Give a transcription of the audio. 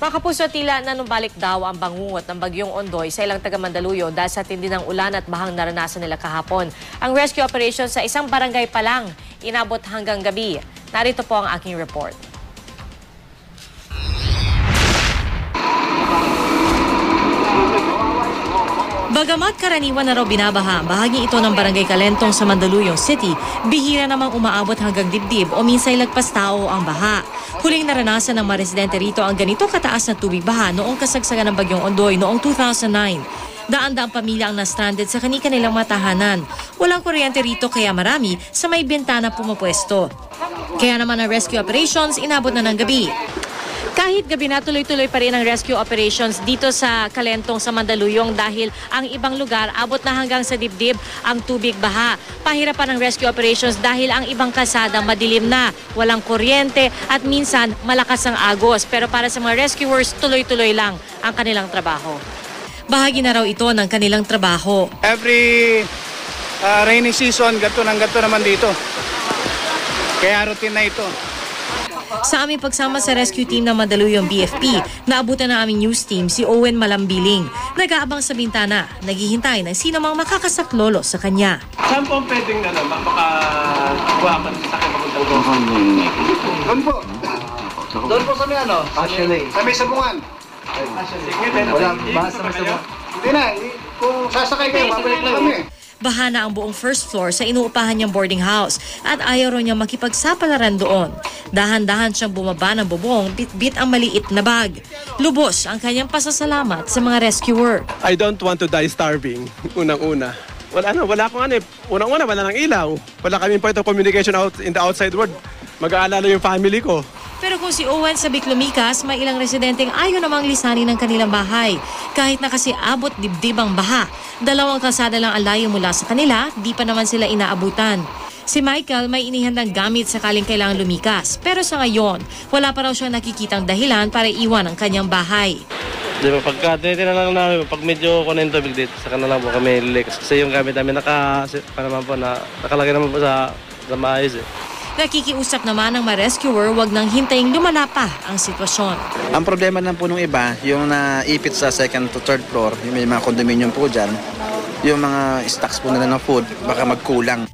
Mga kapuso, tila nanumbalik daw ang bangungot ng bagyong Ondoy sa ilang taga Mandaluyong dahil sa tindi ng ulan at bahang naranasan nila kahapon. Ang rescue operation sa isang barangay pa lang inabot hanggang gabi. Narito po ang aking report. Bagamat karaniwan na raw binabaha, bahagi ito ng Barangay Calentong sa Mandaluyong City, bihira namang umaabot hanggang dibdib o minsay lagpas tao ang baha. Huling naranasan ng mga residente rito ang ganito kataas na tubig baha noong kasagsagan ng bagyong Ondoy noong 2009. Daan-daang pamilya ang na-stranded sa kani-kanilang matahanan. Walang kuryente rito kaya marami sa may bintana pumapwesto. Kaya naman ang rescue operations inabot na ng gabi. Kahit gabi na, tuloy-tuloy pa rin ang rescue operations dito sa Calentong sa Mandaluyong dahil ang ibang lugar abot na hanggang sa dibdib ang tubig baha. Pahirapan ang rescue operations dahil ang ibang kalsada madilim na, walang kuryente at minsan malakas ang agos. Pero para sa mga rescuers, tuloy-tuloy lang ang kanilang trabaho. Bahagi na raw ito ng kanilang trabaho. Every rainy season, gato naman dito. Kaya routine na ito. Sa aming pagsama sa rescue team ng Mandaluyong BFP, naabutan ng aming news team si Owen Malambiling. Nag-aabang sa bintana, naghihintay ng sino mang makakasaklolo sa kanya. Saan po pwedeng makakuhaman sa akin magandang doon? Doon po. Doon po sa may ano? Actually. Sa may sabungan. Sige, wala. Basta may sabungan. Hindi na. Kung sasakay kayo, mabalik na kami. Baha na ang buong first floor sa inuupahan niyang boarding house at ayaw raw niya makipagsapalaran doon. Dahan-dahan siyang bumaba ng bubong, bit-bit ang maliit na bag. Lubos ang kanyang pasasalamat sa mga rescuer. I don't want to die starving, unang-una. Wala akong unang-una, wala nang ilaw. Wala kaming point of communication out in the outside world. Mag-aalala yung family ko. Pero kung si Owen sabik lumikas, may ilang residenteng ayaw namang lisanin ng kanilang bahay. Kahit na kasi abot dibdib ang baha. 2 kalsada lang ang layo mula sa kanila, di pa naman sila inaabutan. Si Michael may inihandang gamit sakaling kailangan lumikas. Pero sa ngayon, wala pa raw siyang nakikitang dahilan para iwan ang kanyang bahay. Diba, pagka tinitingnan lang namin, pag medyo kunin tubig dito, saka na lang po kami likas. Kasi yung gamit namin nakalagay naman po sa maayos eh. Nakikiusap naman ng mga rescuer, wag nang hintayin lumala pa ang sitwasyon. Ang problema lang po nung iba, yung naipit sa second to third floor, yung may mga condominium po dyan, yung mga stocks po nila ng food, baka magkulang.